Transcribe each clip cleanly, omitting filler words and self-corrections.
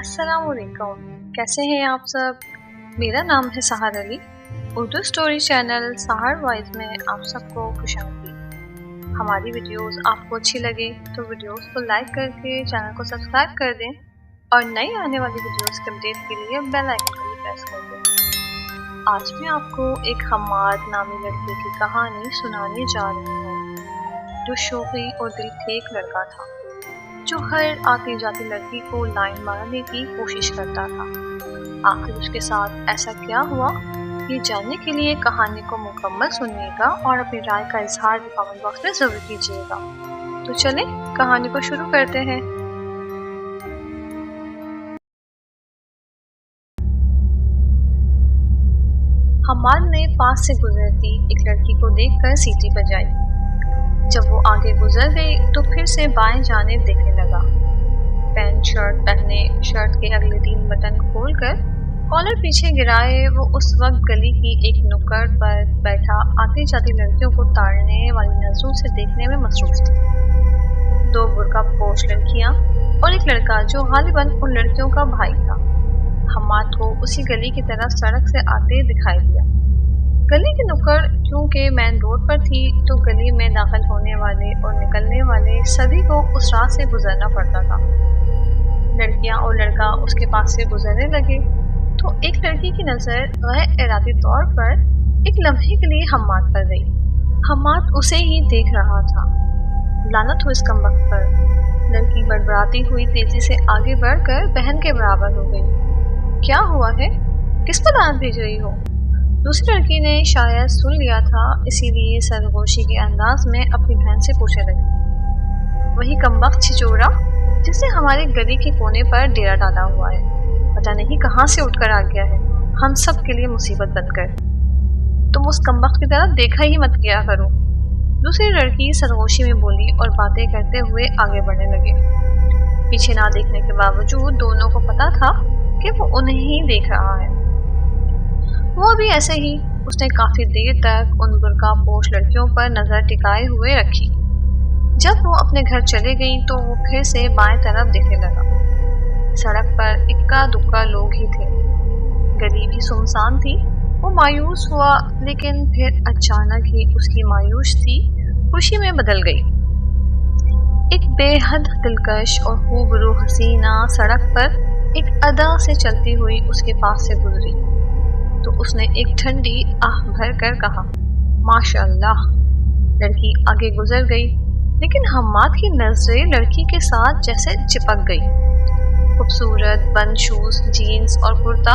अस्सलाम वालेकुम, कैसे हैं आप सब। मेरा नाम है सहर अली। उर्दू स्टोरी चैनल सहर वॉइस में आप सबको खुशामदीद। हमारी वीडियोस आपको अच्छी लगे तो वीडियोस को लाइक करके चैनल को सब्सक्राइब कर दें और नई आने वाली वीडियोस के अपडेट के लिए बेल आइकन को भी प्रेस कर दें। आज मैं आपको एक हम्माद नामी लड़के की कहानी सुनाने जा रही हूँ, जो शोखी और दिल फेंक लड़का था, जो हर आती जाती लड़की को लाइन मारने की कोशिश करता था। आखिर उसके साथ ऐसा क्या हुआ, ये जानने के लिए कहानी को मुकम्मल सुनिएगा और अपनी राय का इजहार भी कमेंट बॉक्स में जरूर कीजिएगा। तो चलें कहानी को शुरू करते हैं। हम्माद ने पास से गुजरती एक लड़की को देखकर सीटी बजाई। जब वो आगे गुजर गई तो फिर से बाएं जानिब देखने लगा। पैंट शर्ट पहने, शर्ट के अगले 3 बटन खोलकर कॉलर पीछे गिराए वो उस वक्त गली की एक नुक्कड़ पर बैठा आती जाती लड़कियों को ताड़ने वाली नजरों से देखने में मसरूफ थी। 2 बुर्का पोश लड़कियां और एक लड़का जो गालिबन उन लड़कियों का भाई था। हम्माद को उसी गली की तरफ सड़क से आते दिखाई दिया। गली की नुक्कड़ क्योंकि मेन रोड पर थी तो गली में दाखिल होने वाले और निकलने वाले सभी को उस राह से गुजरना पड़ता था। लड़कियां और लड़का उसके पास से गुजरने लगे तो एक लड़की की नज़र गैर इरादी तौर पर एक लम्हे के लिए हम्माद पर गई। हम्माद उसे ही देख रहा था। लानत हो इस कमबख्त पर। लड़की बड़बड़ाती हुई तेजी से आगे बढ़कर बहन के बराबर हो गई। क्या हुआ है, किस पर लानत भेज रही हो? दूसरी लड़की ने शायद सुन लिया था, इसीलिए सरगोशी के अंदाज में अपनी बहन से पूछने लगी। वही कमबख्त छिचोरा जिसने हमारे गली के कोने पर डेरा डाला हुआ है, पता नहीं कहाँ से उठकर आ गया है, हम सब के लिए मुसीबत बनकर। तुम उस कमबख्त की तरफ देखा ही मत किया करो। दूसरी लड़की सरगोशी में बोली और बातें करते हुए आगे बढ़ने लगे। पीछे ना देखने के बावजूद दोनों को पता था कि वो उन्हें ही देख रहा है। वो भी ऐसे ही उसने काफी देर तक उन बुर्का पोश लड़कियों पर नजर टिकाए हुए रखी। जब वो अपने घर चले गई तो वो फिर से बाएं तरफ देखने लगा। सड़क पर इक्का दुक्का लोग ही थे, गली भी सुनसान थी। वो मायूस हुआ, लेकिन फिर अचानक ही उसकी मायूसी खुशी में बदल गई। एक बेहद दिलकश और खूबरू हसीना सड़क पर एक अदा से चलती हुई उसके पास से गुजरी तो उसने एक ठंडी आह भर कर कहा, माशाअल्लाह। लड़की आगे गुजर गई, लेकिन हम्माद की नजरें लड़की के साथ जैसे चिपक गई। खूबसूरत बंद शूज, जीन्स और कुर्ता,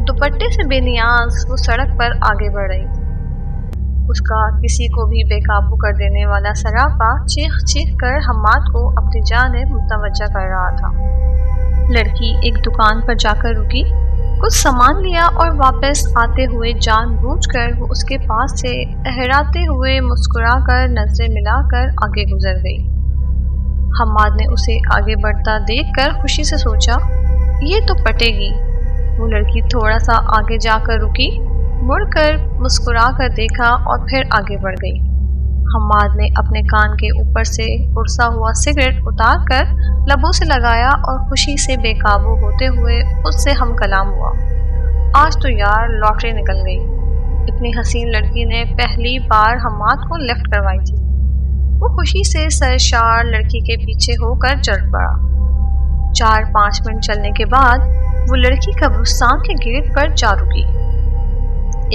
दुपट्टे से बेनियाज वो सड़क पर आगे बढ़ रही थी। उसका किसी को भी बेकाबू कर देने वाला सरापा चीख चीख कर हम्माद को अपनी जानिब मुतवज्जा कर रहा था। लड़की एक दुकान पर जाकर रुकी, कुछ सामान लिया और वापस आते हुए जानबूझकर वो उसके पास से लहराते हुए मुस्कुराकर नजरें मिलाकर आगे गुजर गई। हम्माद ने उसे आगे बढ़ता देखकर खुशी से सोचा, ये तो पटेगी। वो लड़की थोड़ा सा आगे जाकर रुकी, मुड़कर मुस्कुराकर देखा और फिर आगे बढ़ गई। हम्माद ने अपने कान के ऊपर से उड़सा हुआ सिगरेट उतारकर लबों से लगाया और खुशी से बेकाबू होते हुए उससे हम कलाम हुआ। आज तो यार लॉटरी निकल गई। इतनी हसीन लड़की ने पहली बार हम्माद को लिफ्ट करवाई थी। वो खुशी से सरशार लड़की के पीछे होकर चल पड़ा। 4-5 मिनट चलने के बाद वो लड़की कब्रिस्तान के गेट पर जा रुकी।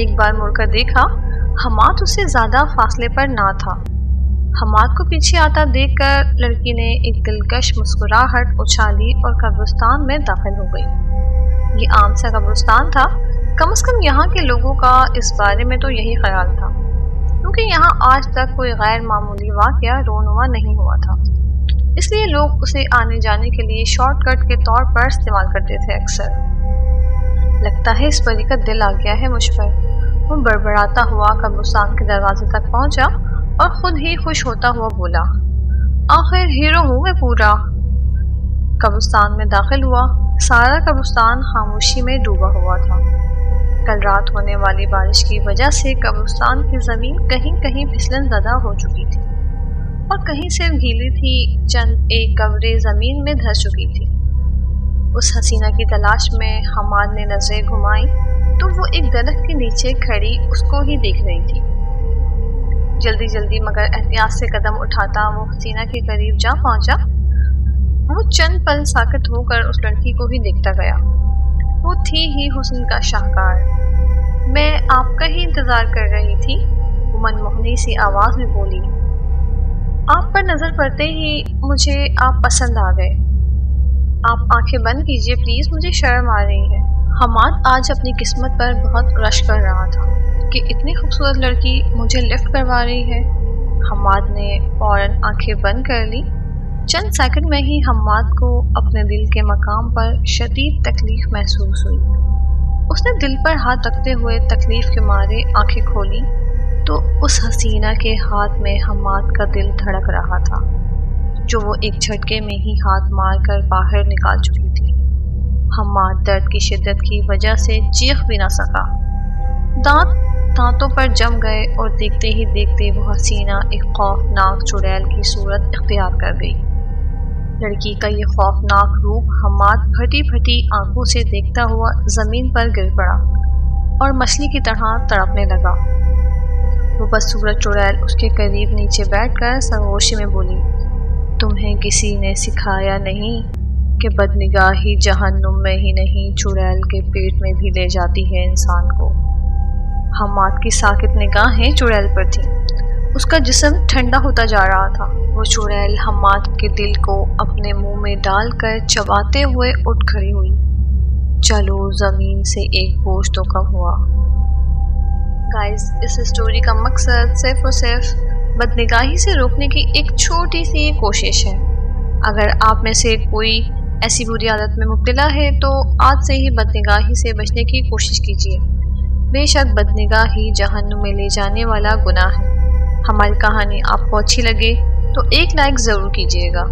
एक बार मुड़कर देखा, हम्माद उससे ज्यादा फासले पर ना था। हम्माद को पीछे आता देखकर लड़की ने एक दिलकश मुस्कुराहट उछाली और कब्रिस्तान में दाखिल हो गई। ये आम सा कब्रिस्तान था, कम से कम यहाँ के लोगों का इस बारे में तो यही ख्याल था, क्योंकि यहाँ आज तक कोई गैर मामूली वाक़या रोनुमा नहीं हुआ था। इसलिए लोग उसे आने जाने के लिए शॉर्टकट के तौर पर इस्तेमाल करते थे अक्सर। लगता है इस परी का दिल आ गया है मुझ पर। वो बड़बड़ाता हुआ कब्रिस्तान के दरवाजे तक पहुंचा और खुद ही खुश होता हुआ बोला, आखिर हीरो हूँ मैं पूरा। कब्रिस्तान में दाखिल हुआ। सारा कब्रिस्तान खामोशी में डूबा हुआ था। कल रात होने वाली बारिश की वजह से कब्रिस्तान की जमीन कहीं कहीं फिसलन ज़दा हो चुकी थी और कहीं सिर्फ गीली थी, चंद एक कब्रें जमीन में धंस चुकी थी। उस हसीना की तलाश में हमाद ने नजरें घुमाई तो वो एक दरख्त के नीचे खड़ी उसको ही देख रही थी। जल्दी जल्दी मगर एहतियात से कदम उठाता वो हसीना के करीब जा पहुंचा। वो चंद पल साकित होकर उस लड़की को ही देखता गया। वो थी ही हुस्न का शाहकार। मैं आपका ही इंतजार कर रही थी, वो मनमोहनी सी आवाज में बोली। आप पर नजर पड़ते ही मुझे आप पसंद आ गए। आप आंखें बंद कीजिए प्लीज, मुझे शर्म आ रही है। हमाद आज अपनी किस्मत पर बहुत रश कर रहा था कि इतनी खूबसूरत लड़की मुझे लिफ्ट करवा रही है। हमाद ने फौरन आंखें बंद कर ली। चंद सेकंड में ही हमाद को अपने दिल के मकाम पर शदीद तकलीफ महसूस हुई। उसने दिल पर हाथ रखते हुए तकलीफ के मारे आंखें खोली तो उस हसीना के हाथ में हमाद का दिल धड़क रहा था, जो वो एक झटके में ही हाथ मारकर बाहर निकाल चुकी थी। हमाद दर्द की शिद्दत की वजह से चीख भी ना सका। दांत दांतों पर जम गए और देखते ही देखते वो हसीना एक खौफनाक चुड़ैल की सूरत इख्तियार कर गई। लड़की का ये खौफनाक रूप हमाद फटी फटी आंखों से देखता हुआ जमीन पर गिर पड़ा और मछली की तरह तड़पने लगा। वो बदसूरत चुड़ैल उसके करीब नीचे बैठकर सरगोशी में बोली, तुम्हें किसी ने सिखाया नहीं कि बदनिगाही जहन्नुम में ही नहीं चुड़ैल के पेट में भी ले जाती है इंसान को। हमाद की साकित निगाहें चुड़ैल पर थीं। उसका जिस्म ठंडा होता जा रहा था। वो चुड़ैल हमाद के दिल को अपने मुंह में डालकर चबाते हुए उठ खड़ी हुई। चलो जमीन से एक बोझ तो कम हुआ। गाइस, इस स्टोरी का मकसद सिर्फ और सिर्फ बदनिगाही से रोकने की एक छोटी सी कोशिश है। अगर आप में से कोई ऐसी बुरी आदत में मुब्तला है तो आज से ही बदनिगाही से बचने की कोशिश कीजिए। बेशक बदनिगाही जहन्नुम में ले जाने वाला गुनाह है। हमारी कहानी आपको अच्छी लगे तो एक लाइक ज़रूर कीजिएगा।